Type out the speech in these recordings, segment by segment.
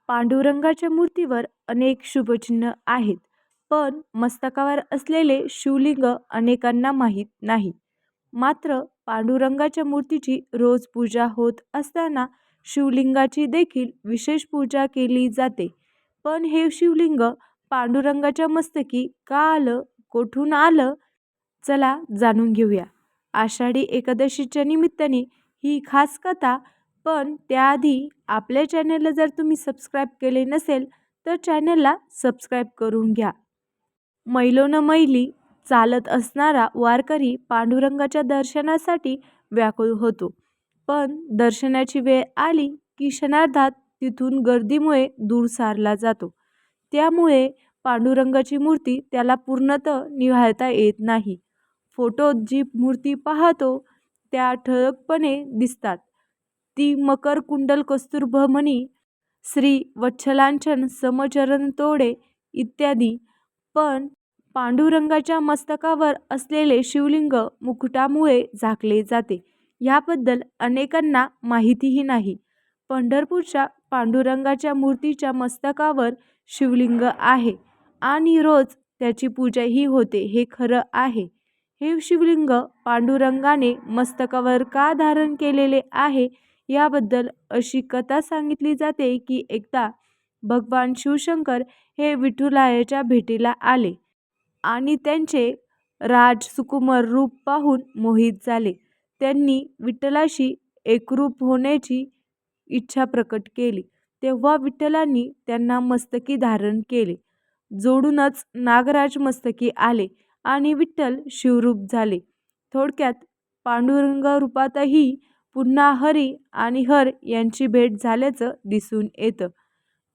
पांडुरंगाच्या मूर्तीवर अनेक शुभचिन्ह आहेत, पण मस्तकावर असलेले शिवलिंग अनेकांना माहीत नाही. मात्र पांडुरंगाच्या मूर्तीची रोज पूजा होत असताना शिवलिंगाची देखील विशेष पूजा केली जाते. पण हे शिवलिंग पांडुरंगाच्या मस्तकी का आलं, कोठून आलं? चला जाणून घेऊया. आषाढी एकादशीच्या निमित्ताने ही खास कथा. पण त्याआधी आपल्या चॅनलला जर तुम्ही सबस्क्राईब केले नसेल तर चॅनलला सबस्क्राईब करून घ्या. मैलोन मैली चालत असणारा वारकरी पांडुरंगाच्या दर्शनासाठी व्याकुळ होतो. पण दर्शनाची वेळ आली की क्षणार्धात तिथून गर्दीमुळे दूर सारला जातो. त्यामुळे पांडुरंगाची मूर्ती त्याला पूर्णतः निहाळता येत नाही. फोटोत जी मूर्ती पाहतो त्या ठळकपणे दिसतात ती मकर कुंडल कस्तुरभमणी, श्री वत्सलांचन समचरण तोडे इत्यादी. पण पांडुरंगाच्या मस्तकावर असलेले शिवलिंग मुकुटामुळे झाकले जाते याबद्दल अनेकांना माहितीही नाही. पंढरपूरच्या पांडुरंगाच्या मूर्तीच्या मस्तकावर शिवलिंग आहे आणि रोज त्याची पूजाही होते हे खरं आहे. हे शिवलिंग पांडुरंगाने मस्तकावर का धारण केलेले आहे याबद्दल अशी कथा सांगितली जाते की एकदा भगवान शिवशंकर हे विठुरायाच्या भेटीला आले आणि त्यांचे राजसुकुमार रूप पाहून मोहित झाले. त्यांनी विठ्ठलाशी एकरूप होण्याची इच्छा प्रकट केली. तेव्हा विठ्ठलांनी त्यांना मस्तकी धारण केले. जोडूनच नागराज मस्तकी आले आणि विठ्ठल शिवरूप झाले. थोडक्यात पांडुरंग रूपातही पुन्हा हरी आणि हर यांची भेट झाल्याचं दिसून येतं.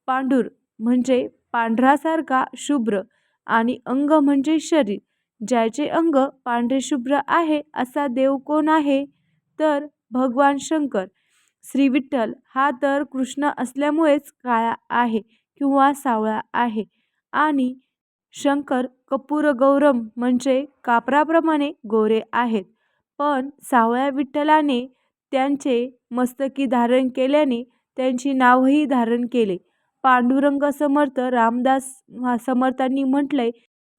पांडुर म्हणजे पांढरासारखा शुभ्र आणि अंग म्हणजे शरीर. ज्याचे अंग पांढरे शुभ्र आहे असा देव कोण आहे? तर भगवान शंकर. श्री विठ्ठल हा तर कृष्ण असल्यामुळेच काळा आहे किंवा सावळा आहे आणि शंकर कपूर गौरम म्हणजे कापराप्रमाणे गोरे आहेत. पण सावळ्या विठ्ठलाने त्यांचे मस्तकी धारण केल्याने त्यांची नावही धारण केले. पांडुरंग समर्थ रामदास समर्थांनी म्हटलंय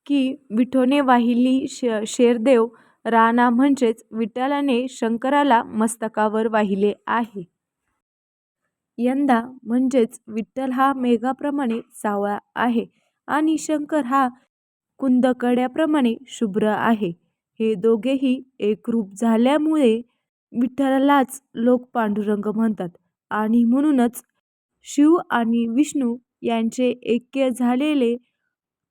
की विठोने वाहिली शेरदेव राणा म्हणजेच विठ्ठलाने शंकराला मस्तकावर वाहिले आहे. यंदा म्हणजेच विठ्ठल हा मेघाप्रमाणे सावळा आहे आणि शंकर हा कुंदकड्याप्रमाणे शुभ्र आहे. हे दोघेही एकरूप झाल्यामुळे विठ्ठलालाच लोक पांडुरंग म्हणतात आणि म्हणूनच शिव आणि विष्णू यांचे ऐक्य झालेले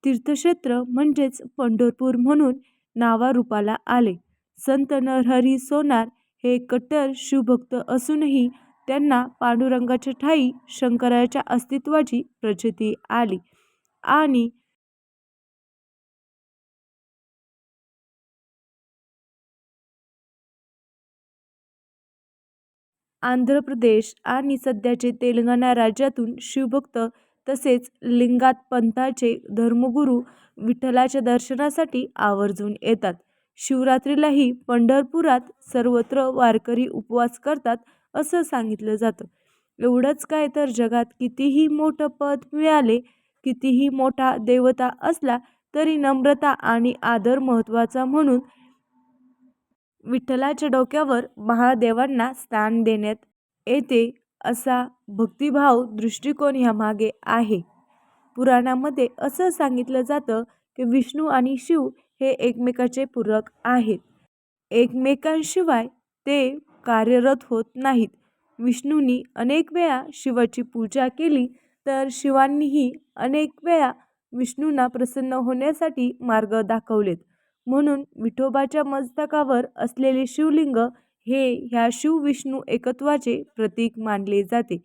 तीर्थक्षेत्र म्हणजेच पंढरपूर म्हणून नावारूपाला आले. संत नरहरी सोनार हे कट्टर शिवभक्त असूनही त्यांना पांडुरंगाच्या ठायी शंकराच्या अस्तित्वाची प्रचिती आली आणि आंध्र प्रदेश आणि सध्याचे तेलंगणा राज्यातून शिवभक्त तसेच लिंगायत पंथाचे धर्मगुरू विठ्ठलाच्या दर्शनासाठी आवर्जून येतात. शिवरात्रीलाही पंढरपुरात सर्वत्र वारकरी उपवास करतात असं सांगितलं जातं. एवढंच काय तर जगात कितीही मोठं पद मिळाले, कितीही मोठा देवता असला तरी नम्रता आणि आदर महत्त्वाचा म्हणून विठ्ठलाच्या डोक्यावर महादेवांना स्थान देण्यात येते असा भक्तिभाव दृष्टिकोन ह्यामागे आहे. पुराणामध्ये असं सांगितलं जातं की विष्णू आणि शिव हे एकमेकाचे पूरक आहेत. एकमेकांशिवाय ते कार्यरत होत नाहीत. विष्णूंनी अनेक वेळा शिवाची पूजा केली तर शिवांनीही अनेक वेळा विष्णूंना प्रसन्न होण्यासाठी मार्ग दाखवलेत. म्हणून विठोबाच्या मस्तकावर असलेले शिवलिंग हे ह्या शिव विष्णू एकत्वाचे प्रतीक मानले जाते.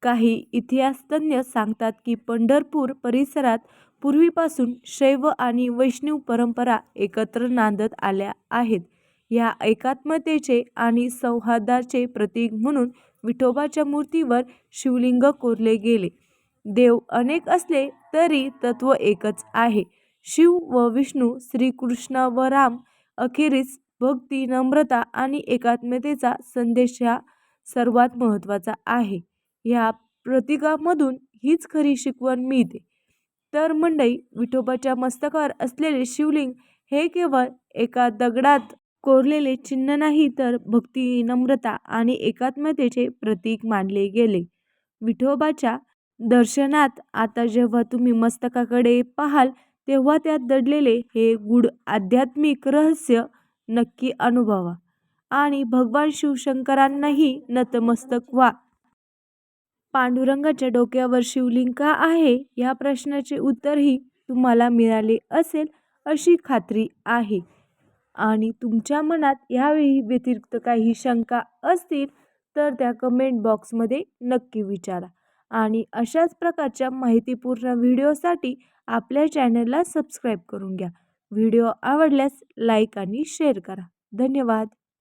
काही इतिहासतज्ञ सांगतात की पंढरपूर परिसरात पूर्वीपासून शैव आणि वैष्णव परंपरा एकत्र नांदत आल्या आहेत. ह्या एकात्मतेचे आणि सौहार्दाचे प्रतीक म्हणून विठोबाच्या मूर्तीवर शिवलिंग कोरले गेले. देव अनेक असले तरी तत्व एकच आहे. शिव व विष्णू, श्रीकृष्ण व राम. अखेरीस भक्ती, नम्रता आणि एकात्मतेचा संदेश हा सर्वात महत्त्वाचा आहे. ह्या प्रतीकामधून हीच खरी शिकवण मिळते. तर मंडळी, विठोबाच्या मस्तकावर असलेले शिवलिंग हे केवळ एका दगडात कोरलेले चिन्ह नाही, तर भक्ती, नम्रता आणि एकात्मतेचे प्रतीक मानले गेले. विठोबाच्या दर्शनात आता जेव्हा तुम्ही मस्तकाकडे पाहाल, तेव्हा त्यात दडलेले हे गूढ आध्यात्मिक रहस्य नक्की अनुभवा आणि भगवान शिवशंकरांनाही नतमस्तक व्हा. पांडुरंगाच्या डोक्यावर शिवलिंग का आहे या प्रश्नाचे उत्तरही तुम्हाला मिळाले असेल अशी खात्री आहे. आणि तुमच्या मनात यावेळी व्यतिरिक्त काही शंका असतील तर त्या कमेंट बॉक्समध्ये नक्की विचारा. आणि अशाच प्रकारच्या माहितीपूर्ण व्हिडिओसाठी आपल्या चॅनलला सबस्क्राईब करून घ्या. व्हिडिओ आवडल्यास लाईक आणि शेअर करा. धन्यवाद.